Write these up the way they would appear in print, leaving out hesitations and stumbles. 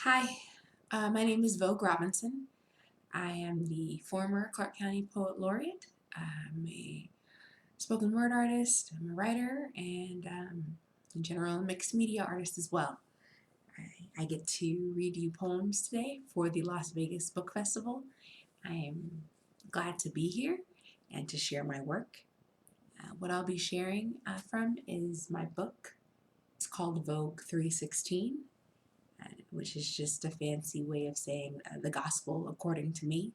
Hi, my name is Vogue Robinson. I am the former Clark County Poet Laureate. I'm a spoken word artist, I'm a writer, and in general, a mixed media artist as well. I get to read you poems today for the Las Vegas Book Festival. I am glad to be here and to share my work. What I'll be sharing from is my book. It's called Vogue 316. Which is just a fancy way of saying the gospel according to me.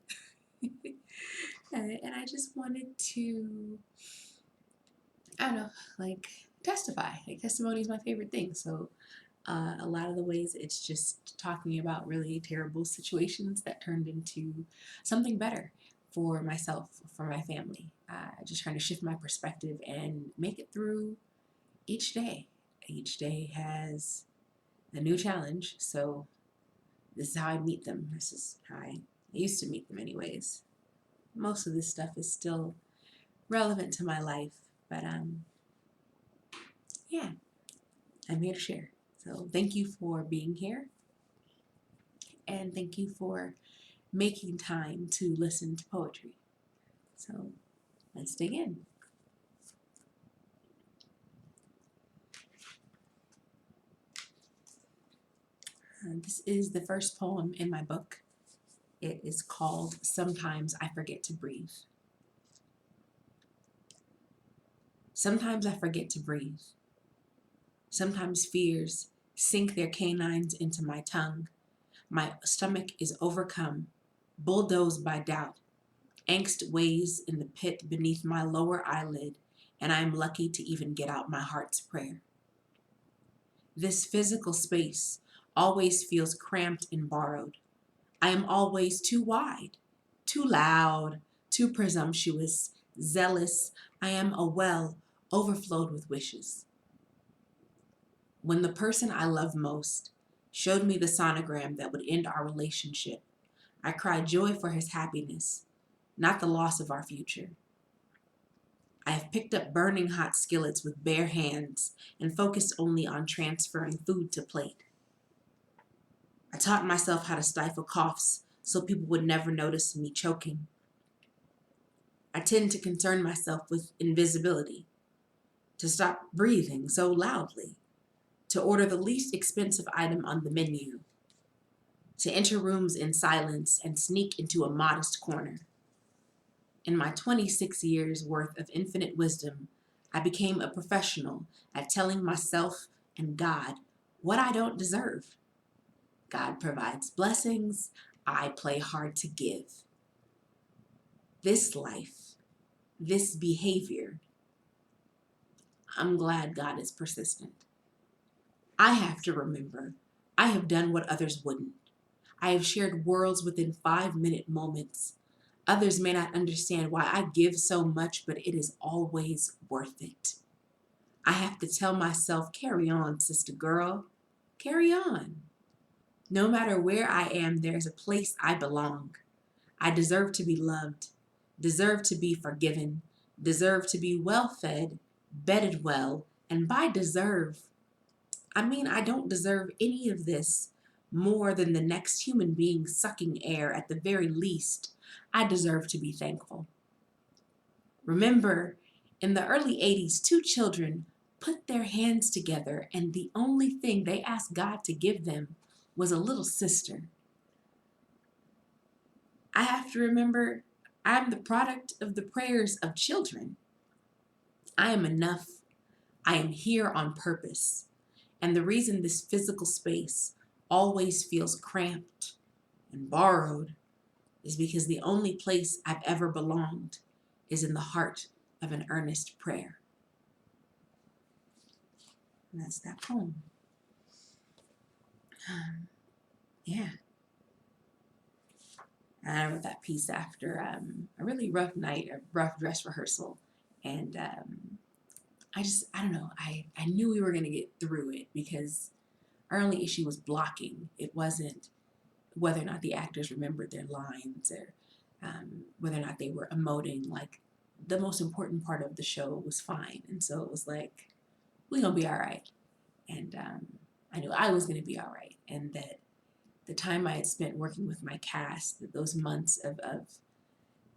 And I just wanted to, I don't know, like testify. Like testimony is my favorite thing. So a lot of the ways it's just talking about really terrible situations that turned into something better for myself, for my family. Just trying to shift my perspective and make it through each day. Each day has a new challenge. So this is how I meet them. This is how I used to meet them anyways. Most of this stuff is still relevant to my life, but yeah, I'm here to share. So thank you for being here, and thank you for making time to listen to poetry. So let's dig in. This is the first poem in my book. It is called Sometimes I Forget to Breathe. Sometimes I forget to breathe. Sometimes fears sink their canines into my tongue. My stomach is overcome, bulldozed by doubt. Angst weighs in the pit beneath my lower eyelid, and I am lucky to even get out my heart's prayer. This physical space always feels cramped and borrowed. I am always too wide, too loud, too presumptuous, zealous. I am a well overflowed with wishes. When the person I love most showed me the sonogram that would end our relationship, I cried joy for his happiness, not the loss of our future. I have picked up burning hot skillets with bare hands and focused only on transferring food to plate. I taught myself how to stifle coughs so people would never notice me choking. I tend to concern myself with invisibility, to stop breathing so loudly, to order the least expensive item on the menu, to enter rooms in silence and sneak into a modest corner. In my 26 years worth of infinite wisdom, I became a professional at telling myself and God what I don't deserve. God provides blessings, I play hard to give. This life, this behavior, I'm glad God is persistent. I have to remember, I have done what others wouldn't. I have shared worlds within 5-minute moments. Others may not understand why I give so much, but it is always worth it. I have to tell myself, carry on, sister girl, carry on. No matter where I am, there's a place I belong. I deserve to be loved, deserve to be forgiven, deserve to be well fed, bedded well, and by deserve, I mean I don't deserve any of this more than the next human being sucking air at the very least. I deserve to be thankful. Remember, in the early 80s, two children put their hands together, and the only thing they asked God to give them was a little sister. I have to remember I'm the product of the prayers of children. I am enough. I am here on purpose. And the reason this physical space always feels cramped and borrowed is because the only place I've ever belonged is in the heart of an earnest prayer. And that's that poem. Yeah. And I wrote that piece after a really rough night, a rough dress rehearsal. And I don't know, I knew we were going to get through it because our only issue was blocking. It wasn't whether or not the actors remembered their lines or whether or not they were emoting. Like, the most important part of the show was fine. And so it was like, we're going to be all right. And I knew I was going to be all right. And that the time I had spent working with my cast, those months of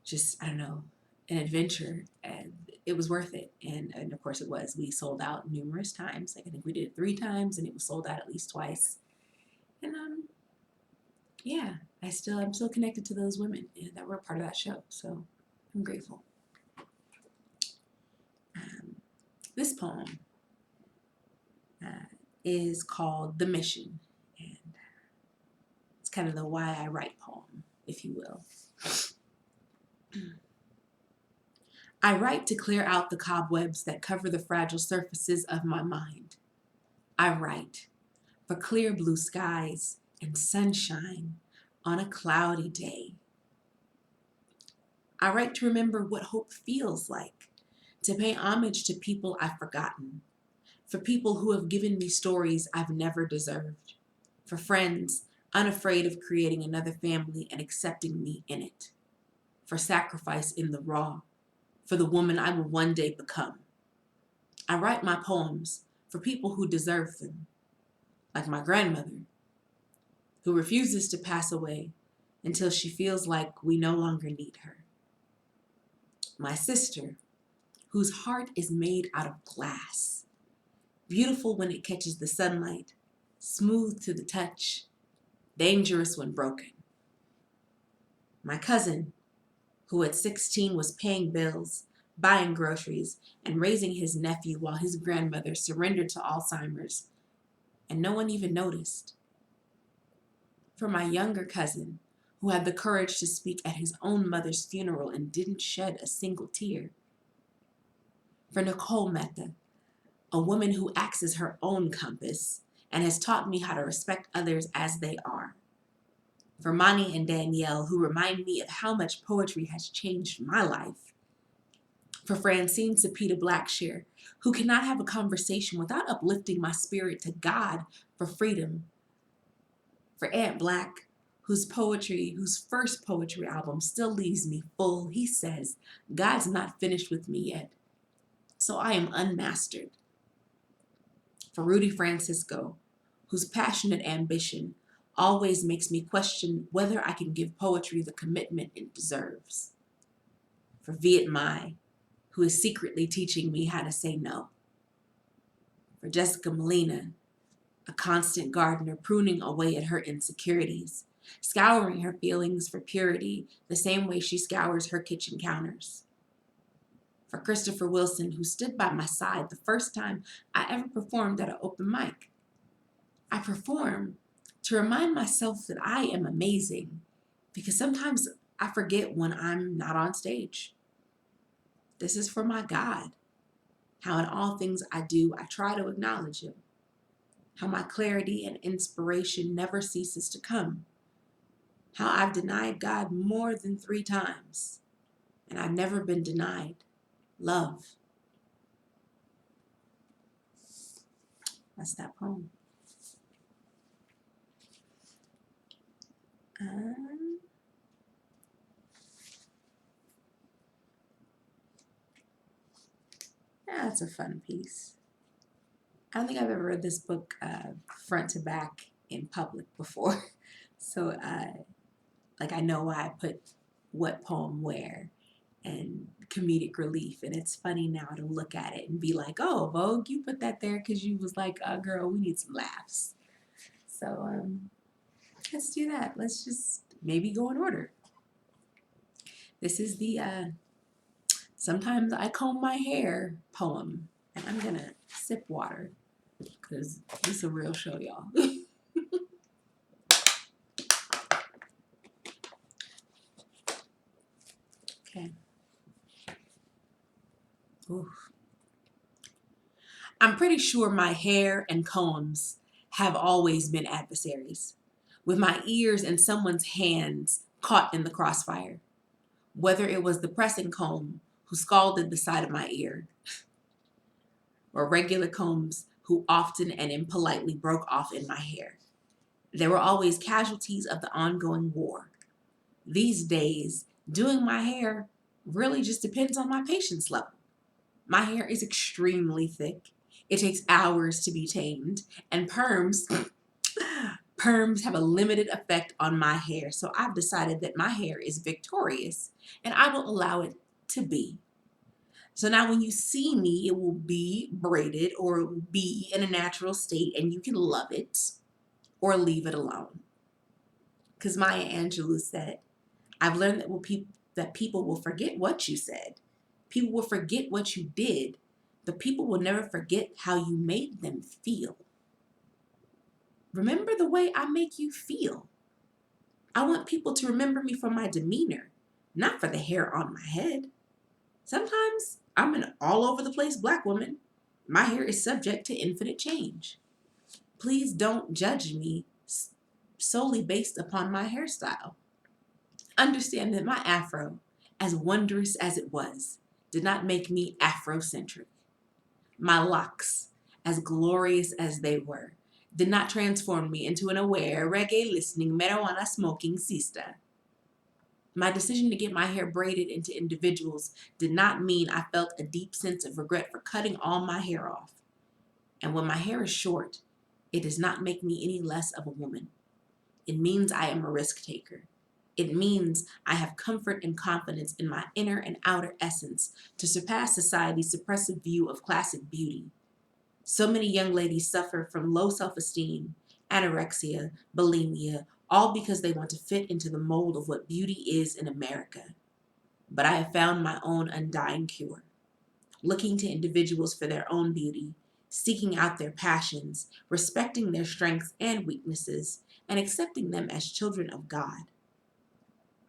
just, I don't know, an adventure, and it was worth it. And of course it was. We sold out numerous times. Like I think we did it 3 times and it was sold out at least twice. And yeah, I'm still connected to those women that were a part of that show. So I'm grateful. This poem is called The Mission, and it's kind of the why I write poem, if you will. I write to clear out the cobwebs that cover the fragile surfaces of my mind. I write for clear blue skies and sunshine on a cloudy day. I write to remember what hope feels like, to pay homage to people I've forgotten, for people who have given me stories I've never deserved, for friends unafraid of creating another family and accepting me in it, for sacrifice in the raw, for the woman I will one day become. I write my poems for people who deserve them, like my grandmother, who refuses to pass away until she feels like we no longer need her. My sister, whose heart is made out of glass, beautiful when it catches the sunlight, smooth to the touch, dangerous when broken. My cousin, who at 16 was paying bills, buying groceries, and raising his nephew while his grandmother surrendered to Alzheimer's, and no one even noticed. For my younger cousin, who had the courage to speak at his own mother's funeral and didn't shed a single tear. For Nicole Mehta, a woman who acts as her own compass and has taught me how to respect others as they are. For Mani and Danielle, who remind me of how much poetry has changed my life. For Francine Sapita Blackshear, who cannot have a conversation without uplifting my spirit to God for freedom. For Aunt Black, whose first poetry album still leaves me full. He says, God's not finished with me yet, so I am unmastered. For Rudy Francisco, whose passionate ambition always makes me question whether I can give poetry the commitment it deserves. For Viet Mai, who is secretly teaching me how to say no. For Jessica Molina, a constant gardener pruning away at her insecurities, scouring her feelings for purity the same way she scours her kitchen counters. For Christopher Wilson, who stood by my side the first time I ever performed at an open mic. I perform to remind myself that I am amazing, because sometimes I forget when I'm not on stage. This is for my God, how in all things I do, I try to acknowledge Him, how my clarity and inspiration never ceases to come, how I've denied God more than 3 times, and I've never been denied love. That's that poem. Yeah, that's a fun piece. I don't think I've ever read this book front to back in public before. So, I know why I put what poem where and comedic relief. And it's funny now to look at it and be like, oh, Vogue, you put that there because you was like, girl, we need some laughs. So, let's do that. Let's just maybe go in order. This is the Sometimes I Comb My Hair poem. And I'm going to sip water because this is a real show, y'all. Okay. Oof. I'm pretty sure my hair and combs have always been adversaries, with my ears and someone's hands caught in the crossfire. Whether it was the pressing comb who scalded the side of my ear, or regular combs who often and impolitely broke off in my hair. There were always casualties of the ongoing war. These days, doing my hair really just depends on my patience level. My hair is extremely thick. It takes hours to be tamed, and perms Perms have a limited effect on my hair, so I've decided that my hair is victorious and I will allow it to be. So now when you see me, it will be braided or it will be in a natural state and you can love it or leave it alone. Because Maya Angelou said, I've learned that people will forget what you said. People will forget what you did, but people will never forget how you made them feel. Remember the way I make you feel. I want people to remember me for my demeanor, not for the hair on my head. Sometimes I'm an all over the place black woman. My hair is subject to infinite change. Please don't judge me solely based upon my hairstyle. Understand that my afro, as wondrous as it was, did not make me Afrocentric. My locks, as glorious as they were, did not transform me into an aware, reggae-listening, marijuana-smoking sister. My decision to get my hair braided into individuals did not mean I felt a deep sense of regret for cutting all my hair off. And when my hair is short, it does not make me any less of a woman. It means I am a risk taker. It means I have comfort and confidence in my inner and outer essence to surpass society's suppressive view of classic beauty. So many young ladies suffer from low self-esteem, anorexia, bulimia, all because they want to fit into the mold of what beauty is in America. But I have found my own undying cure, looking to individuals for their own beauty, seeking out their passions, respecting their strengths and weaknesses, and accepting them as children of God.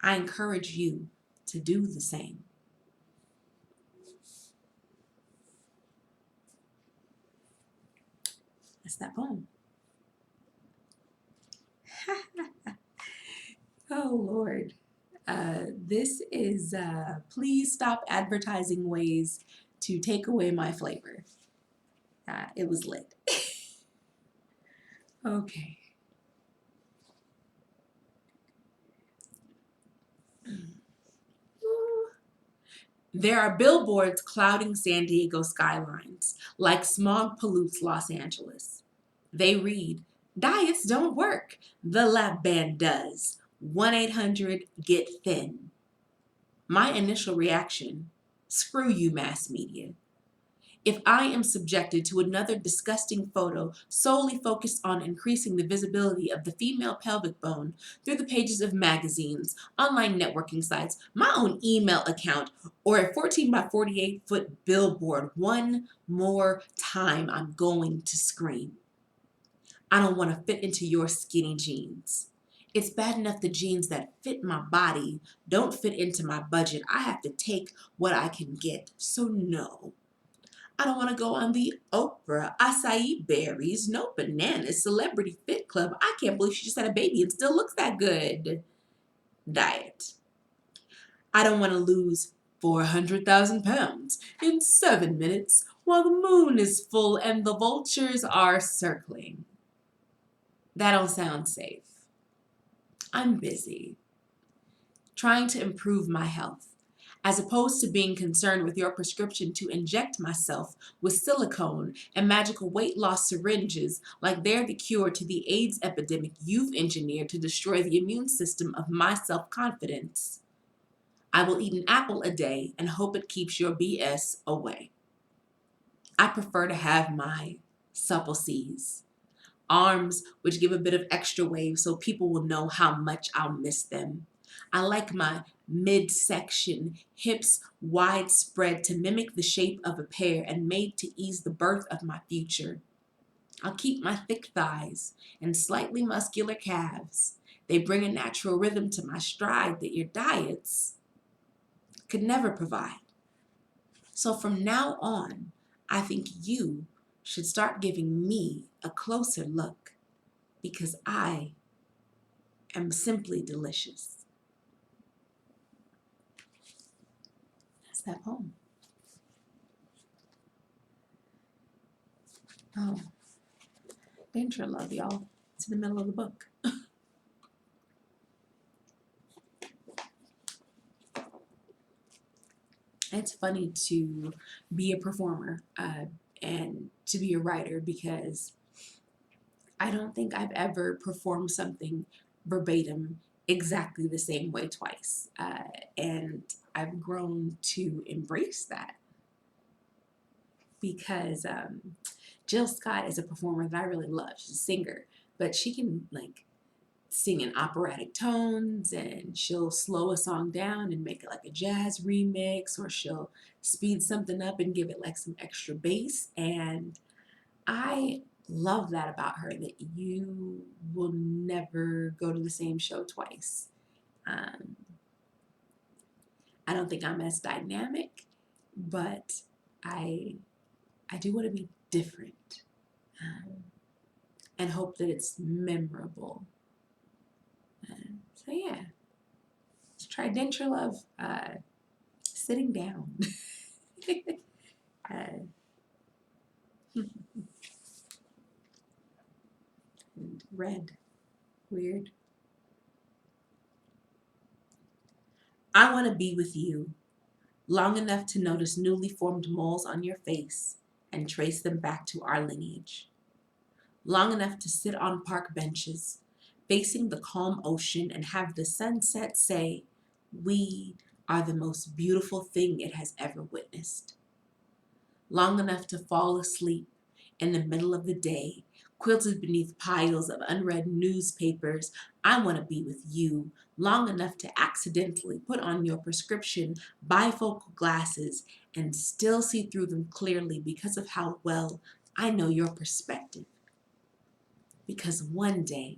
I encourage you to do the same. That's that poem. Oh, Lord. This is please stop advertising ways to take away my flavor. It was lit. Okay. There are billboards clouding San Diego skylines, like smog pollutes Los Angeles. They read, diets don't work. The lap band does. 1-800-GET-THIN. My initial reaction, screw you, mass media. If I am subjected to another disgusting photo solely focused on increasing the visibility of the female pelvic bone through the pages of magazines, online networking sites, my own email account, or a 14 by 48-foot billboard, one more time I'm going to scream. I don't want to fit into your skinny jeans. It's bad enough the jeans that fit my body don't fit into my budget. I have to take what I can get. So no. I don't want to go on the Oprah, acai berries, no bananas, celebrity fit club. I can't believe she just had a baby and still looks that good. Diet. I don't want to lose 400,000 pounds in 7 minutes while the moon is full and the vultures are circling. That don't sound safe. I'm busy trying to improve my health, as opposed to being concerned with your prescription to inject myself with silicone and magical weight loss syringes like they're the cure to the AIDS epidemic you've engineered to destroy the immune system of my self-confidence. I will eat an apple a day and hope it keeps your BS away. I prefer to have my supple C's, arms which give a bit of extra wave so people will know how much I'll miss them. I like my midsection, hips widespread to mimic the shape of a pear and made to ease the birth of my future. I'll keep my thick thighs and slightly muscular calves. They bring a natural rhythm to my stride that your diets could never provide. So from now on, I think you should start giving me a closer look because I am simply delicious. That's that poem. Oh, danger love, y'all. It's in the middle of the book. It's funny to be a performer and to be a writer because I don't think I've ever performed something verbatim exactly the same way twice. And I've grown to embrace that because Jill Scott is a performer that I really love. She's a singer, but she can like sing in operatic tones, and she'll slow a song down and make it like a jazz remix, or she'll speed something up and give it like some extra bass. And I love that about her, that you will never go to the same show twice. Um, I don't think I'm as dynamic, but I I do want to be different, and hope that it's memorable. So yeah, let's try Denture Love sitting down. uh, and red, weird. I want to be with you long enough to notice newly formed moles on your face and trace them back to our lineage. Long enough to sit on park benches, facing the calm ocean and have the sunset say, "We are the most beautiful thing it has ever witnessed." Long enough to fall asleep in the middle of the day, quilted beneath piles of unread newspapers. I want to be with you long enough to accidentally put on your prescription bifocal glasses and still see through them clearly because of how well I know your perspective. Because one day,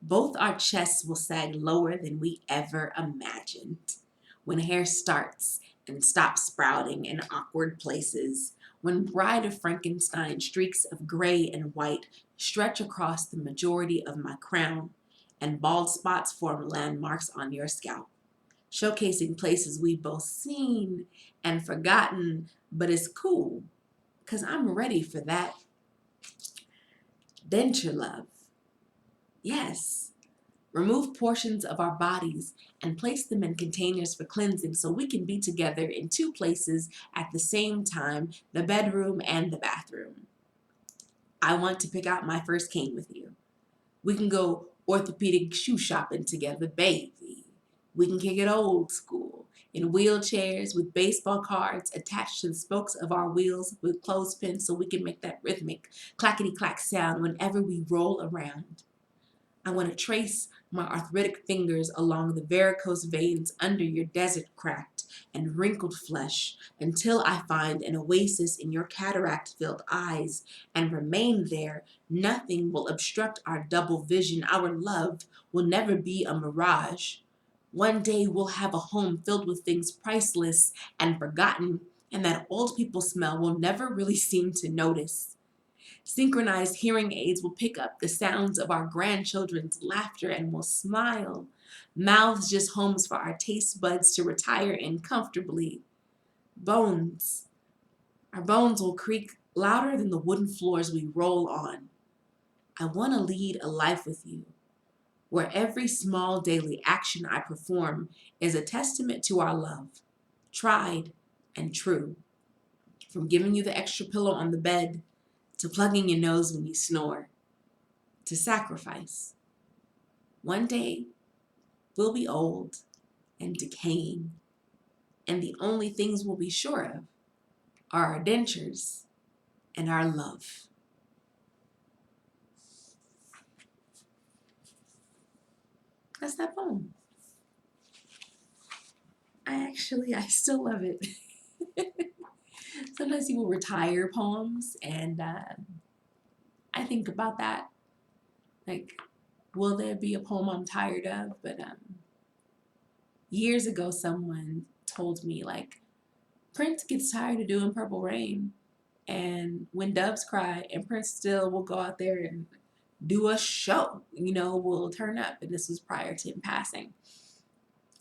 both our chests will sag lower than we ever imagined. When hair starts and stops sprouting in awkward places. When Bride of Frankenstein streaks of gray and white stretch across the majority of my crown, and bald spots form landmarks on your scalp, showcasing places we've both seen and forgotten, but it's cool, because I'm ready for that denture love. Yes. Remove portions of our bodies and place them in containers for cleansing so we can be together in two places at the same time, the bedroom and the bathroom. I want to pick out my first cane with you. We can go orthopedic shoe shopping together, baby. We can kick it old school, in wheelchairs with baseball cards attached to the spokes of our wheels with clothespins so we can make that rhythmic clackety clack sound whenever we roll around. I want to trace my arthritic fingers along the varicose veins under your desert cracked and wrinkled flesh until I find an oasis in your cataract-filled eyes and remain there. Nothing will obstruct our double vision. Our love will never be a mirage. One day we'll have a home filled with things priceless and forgotten, and that old people smell will never really seem to notice. Synchronized hearing aids will pick up the sounds of our grandchildren's laughter and will smile. Mouths just homes for our taste buds to retire in comfortably. Bones. Our bones will creak louder than the wooden floors we roll on. I want to lead a life with you, where every small daily action I perform is a testament to our love, tried and true. From giving you the extra pillow on the bed, to plugging your nose when you snore, to sacrifice. One day, we'll be old and decaying, and the only things we'll be sure of are our dentures and our love. That's that poem. I still love it. Sometimes people retire poems, and I think about that. Like, will there be a poem I'm tired of? But years ago, someone told me, like, Prince gets tired of doing Purple Rain, and When Doves Cry, and Prince still will go out there and do a show, will turn up. And this was prior to him passing.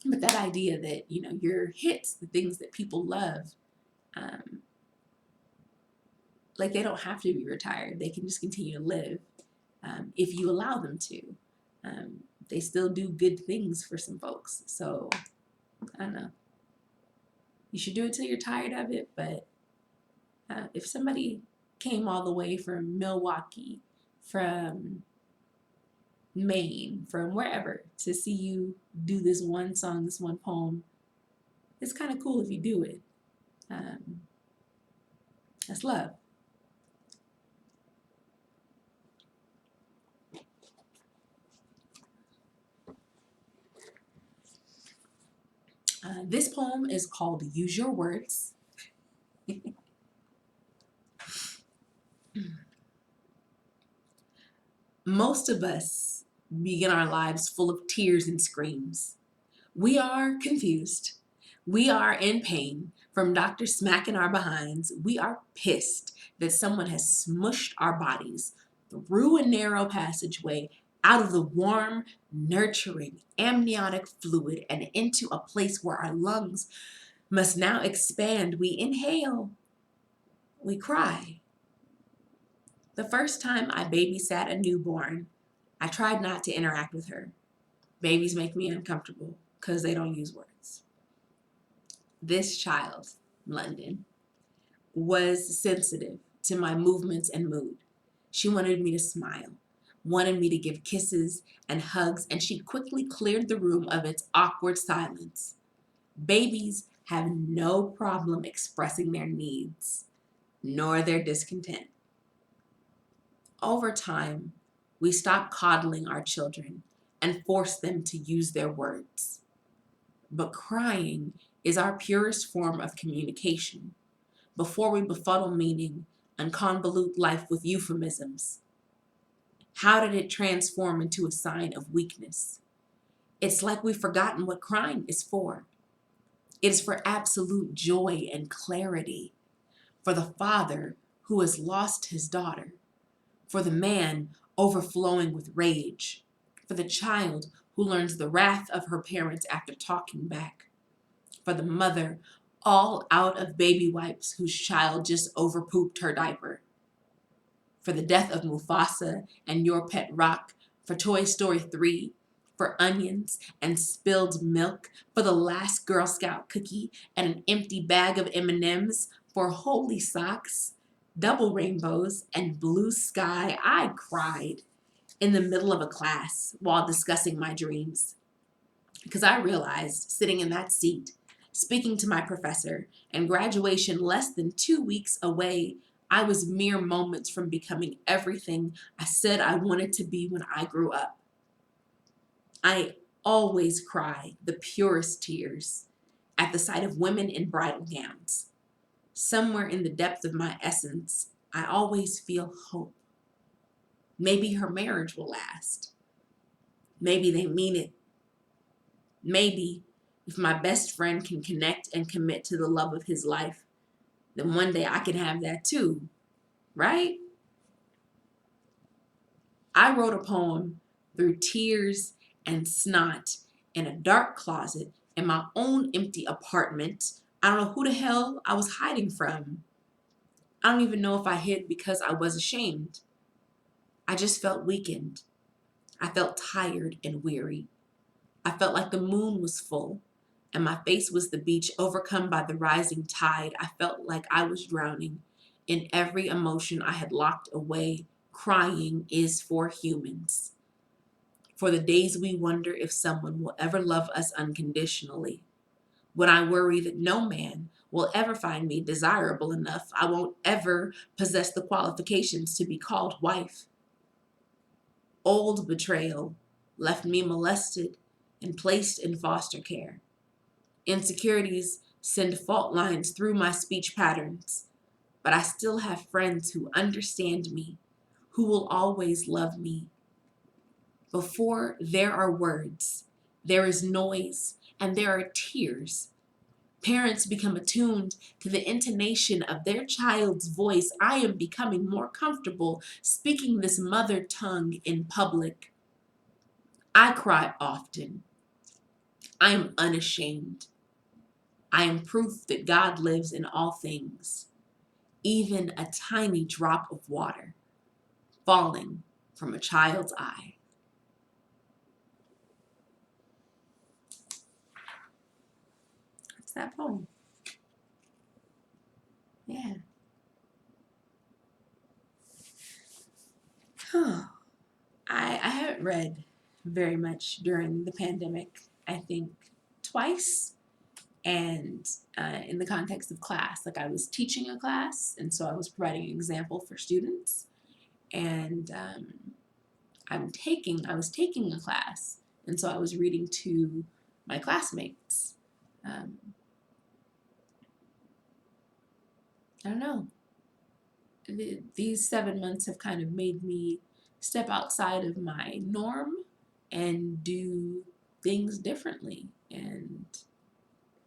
But that idea that, your hits, the things that people love, um, like they don't have to be retired. They can just continue to live if you allow them to. They still do good things for some folks. So, I don't know. You should do it till you're tired of it, but if somebody came all the way from Milwaukee from Maine, from wherever, to see you do this one song, this one poem. It's kind of cool if you do it. That's love. This poem is called Use Your Words. Most of us begin our lives full of tears and screams. We are confused. We are in pain from doctors smacking our behinds. We are pissed that someone has smushed our bodies through a narrow passageway out of the warm, nurturing, amniotic fluid and into a place where our lungs must now expand. We inhale. We cry. The first time I babysat a newborn, I tried not to interact with her. Babies make me uncomfortable because they don't use words. This child, London, was sensitive to my movements and mood. She wanted me to smile, wanted me to give kisses and hugs, and she quickly cleared the room of its awkward silence. Babies have no problem expressing their needs, nor their discontent. Over time, we stop coddling our children and force them to use their words. But crying is our purest form of communication before we befuddle meaning and convolute life with euphemisms. How did it transform into a sign of weakness? It's like we've forgotten what crying is for. It is for absolute joy and clarity, for the father who has lost his daughter, for the man overflowing with rage, for the child who learns the wrath of her parents after talking back, for the mother all out of baby wipes whose child just overpooped her diaper, for the death of Mufasa and Your Pet Rock, for Toy Story 3, for onions and spilled milk, for the last Girl Scout cookie and an empty bag of M&Ms, for holy socks, double rainbows, and blue sky. I cried in the middle of a class while discussing my dreams because I realized sitting in that seat, speaking to my professor, and graduation less than 2 weeks away, I was mere moments from becoming everything I said I wanted to be when I grew up. I always cry the purest tears at the sight of women in bridal gowns. Somewhere in the depth of my essence, I always feel hope. Maybe her marriage will last. Maybe they mean it. Maybe if my best friend can connect and commit to the love of his life, then one day I can have that too, right? I wrote a poem through tears and snot in a dark closet in my own empty apartment. I don't know who the hell I was hiding from. I don't even know if I hid because I was ashamed. I just felt weakened. I felt tired and weary. I felt like the moon was full and my face was the beach overcome by the rising tide. I felt like I was drowning in every emotion I had locked away. Crying is for humans. For the days we wonder if someone will ever love us unconditionally. When I worry that no man will ever find me desirable enough, I won't ever possess the qualifications to be called wife. Old betrayal left me molested and placed in foster care. Insecurities send fault lines through my speech patterns, but I still have friends who understand me, who will always love me. Before there are words, there is noise, and there are tears. Parents become attuned to the intonation of their child's voice. I am becoming more comfortable speaking this mother tongue in public. I cry often. I am unashamed. I am proof that God lives in all things, even a tiny drop of water falling from a child's eye. That's that poem. Yeah. I haven't read very much during the pandemic. I think twice, and in the context of class. Like I was teaching a class, and so I was providing an example for students, and I was taking a class, and so I was reading to my classmates. Um, I don't know. These 7 months have kind of made me step outside of my norm and do things differently and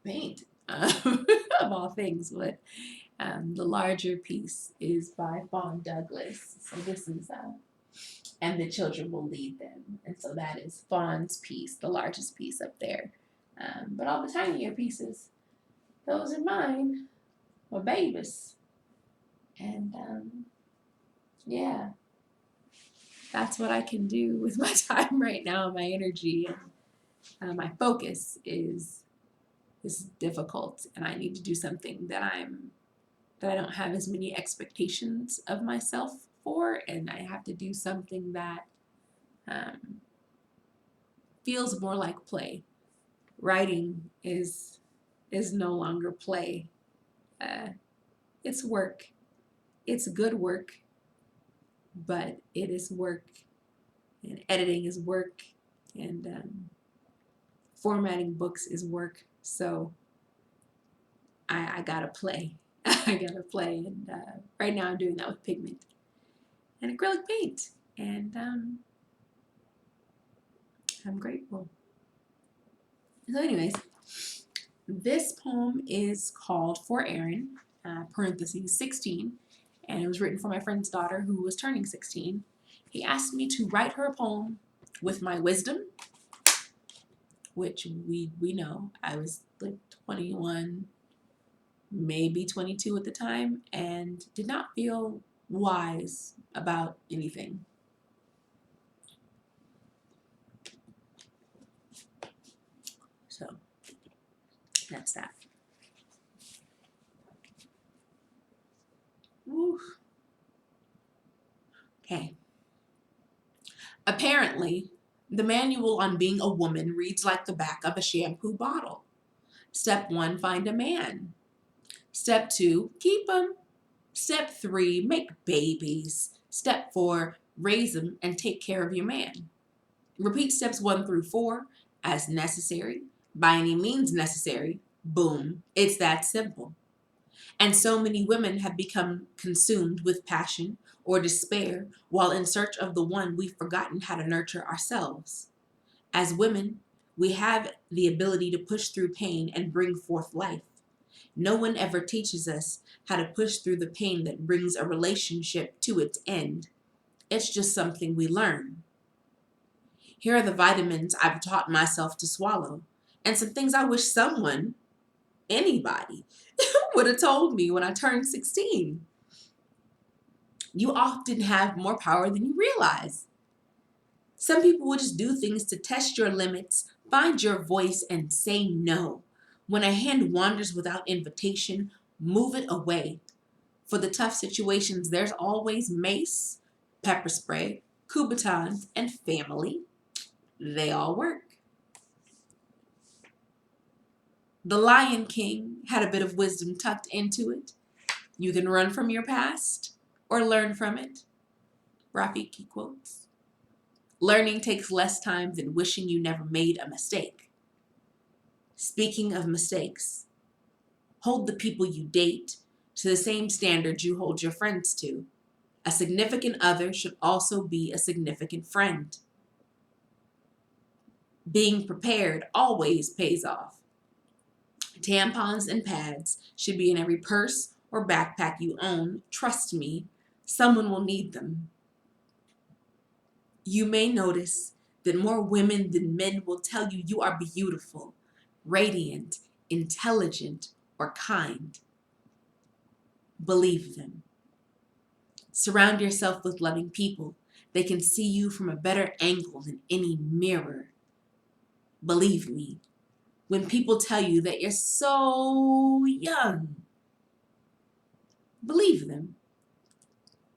paint, of all things. But the larger piece is by Fawn Douglas. So this is And the Children Will Lead Them. And so that is Fawn's piece, the largest piece up there. But all the tinier pieces, those are mine, my babies. And yeah, that's what I can do with my time right now. My energy and my focus is difficult, and I need to do something that I don't have as many expectations of myself for, and I have to do something that um, feels more like play. Writing is no longer play. Uh, it's work. It's good work, but it is work, and editing is work, and formatting books is work. So I gotta play. I gotta play, and right now I'm doing that with pigment and acrylic paint, and I'm grateful. So, anyways, this poem is called For Aaron, parentheses 16, and it was written for my friend's daughter who was turning 16. He asked me to write her a poem with my wisdom, which we know. I was like 21, maybe 22 at the time, and did not feel wise about anything. So that's that. Woo. Okay. Apparently, the manual on being a woman reads like the back of a shampoo bottle. Step 1, find a man. Step 2, keep him. Step 3, make babies. Step 4, raise them and take care of your man. Repeat steps 1 through 4 as necessary, by any means necessary. Boom, it's that simple. And so many women have become consumed with passion or despair while in search of the one we've forgotten how to nurture ourselves. As women, we have the ability to push through pain and bring forth life. No one ever teaches us how to push through the pain that brings a relationship to its end. It's just something we learn. Here are the vitamins I've taught myself to swallow, and some things I wish someone, anybody, would have told me when I turned 16. You often have more power than you realize. Some people will just do things to test your limits, find your voice, and say no. When a hand wanders without invitation, move it away. For the tough situations, there's always mace, pepper spray, Couboutons, and family. They all work. The Lion King had a bit of wisdom tucked into it. You can run from your past or learn from it. Rafiki quotes. Learning takes less time than wishing you never made a mistake. Speaking of mistakes, hold the people you date to the same standards you hold your friends to. A significant other should also be a significant friend. Being prepared always pays off. Tampons and pads should be in every purse or backpack you own. Trust me, someone will need them. You may notice that more women than men will tell you you are beautiful, radiant, intelligent, or kind. Believe them. Surround yourself with loving people. They can see you from a better angle than any mirror. Believe me, when people tell you that you're so young, believe them.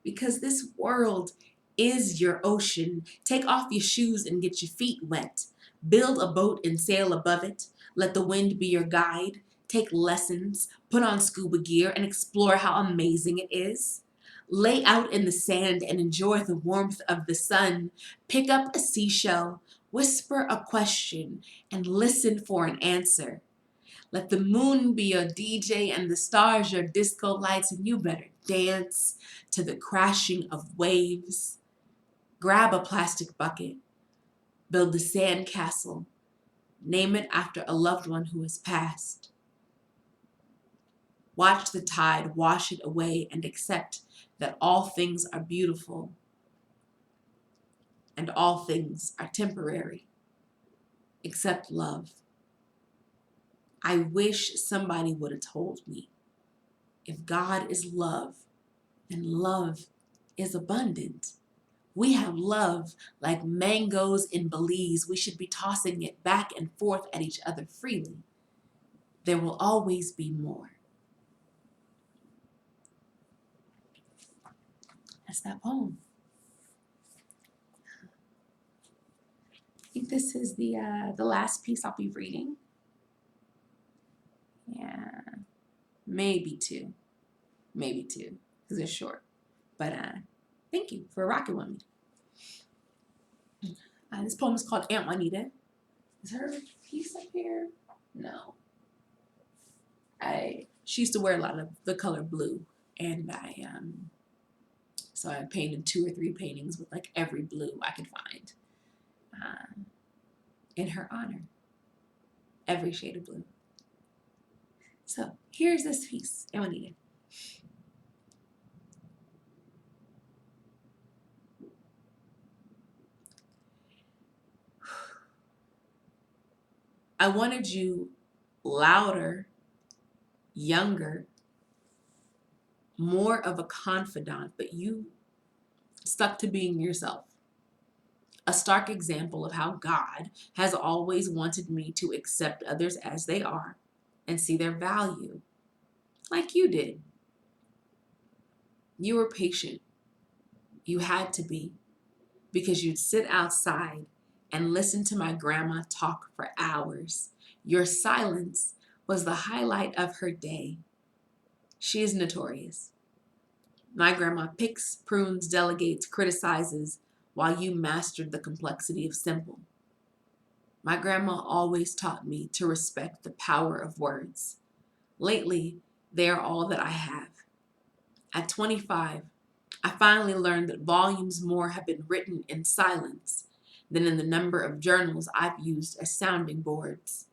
Because this world is your ocean. Take off your shoes and get your feet wet. Build a boat and sail above it. Let the wind be your guide. Take lessons, put on scuba gear, and explore how amazing it is. Lay out in the sand and enjoy the warmth of the sun. Pick up a seashell, whisper a question, and listen for an answer. Let the moon be your DJ and the stars your disco lights, and you better dance to the crashing of waves. Grab a plastic bucket, build a sand castle, name it after a loved one who has passed. Watch the tide wash it away and accept that all things are beautiful and all things are temporary, except love. I wish somebody would have told me, if God is love, then love is abundant. We have love like mangoes in Belize. We should be tossing it back and forth at each other freely. There will always be more. That's that poem. I think this is the last piece I'll be reading. Yeah, maybe two, because it's short. But thank you for rocking with me. This poem is called Aunt Juanita. Is her piece up here? No. She used to wear a lot of the color blue, and so I painted 2 or 3 paintings with like every blue I could find in her honor. Every shade of blue. So here's this piece, Aunt Juanita. I wanted you louder, younger, more of a confidant, but you stuck to being yourself. A stark example of how God has always wanted me to accept others as they are and see their value, like you did. You were patient. You had to be, because you'd sit outside and listen to my grandma talk for hours. Your silence was the highlight of her day. She is notorious. My grandma picks, prunes, delegates, criticizes, while you mastered the complexity of simple. My grandma always taught me to respect the power of words. Lately, they are all that I have. At 25, I finally learned that volumes more have been written in silence than in the number of journals I've used as sounding boards.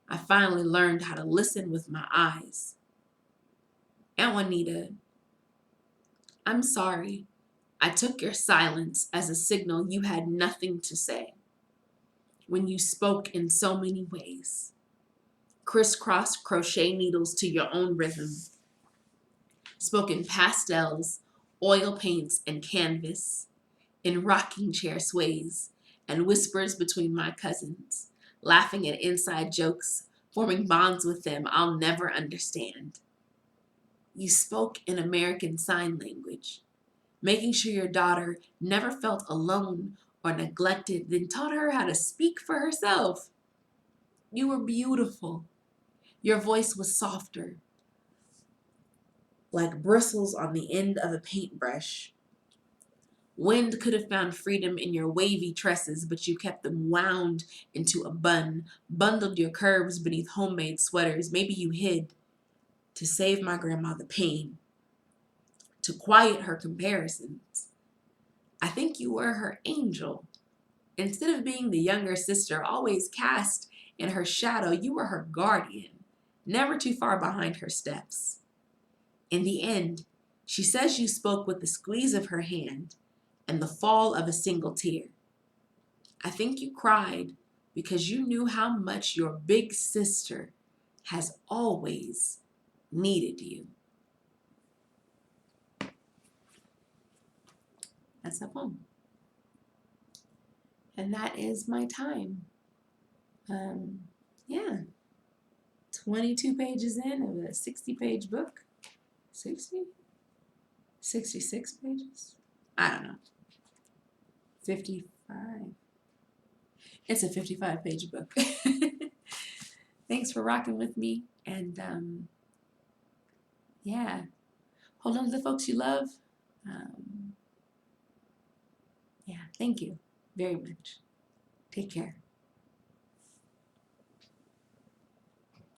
I finally learned how to listen with my eyes. Aunt Juanita, I'm sorry. I took your silence as a signal you had nothing to say. When you spoke in so many ways, crisscross crochet needles to your own rhythm, spoke in pastels, oil paints, and canvas, in rocking chair sways, and whispers between my cousins, laughing at inside jokes, forming bonds with them I'll never understand. You spoke in American Sign Language, making sure your daughter never felt alone or neglected, then taught her how to speak for herself. You were beautiful. Your voice was softer, like bristles on the end of a paintbrush. Wind could have found freedom in your wavy tresses, but you kept them wound into a bun, bundled your curves beneath homemade sweaters. Maybe you hid to save my grandma the pain, to quiet her comparisons. I think you were her angel. Instead of being the younger sister, always cast in her shadow, you were her guardian, never too far behind her steps. In the end, she says you spoke with the squeeze of her hand and the fall of a single tear. I think you cried because you knew how much your big sister has always needed you. That's that poem. And that is my time. Yeah. 22 pages in of a 60-page book. 60? 66 pages? I don't know. 55. It's a 55-page book. Thanks for rocking with me. And yeah, hold on to the folks you love. Yeah, thank you very much. Take care.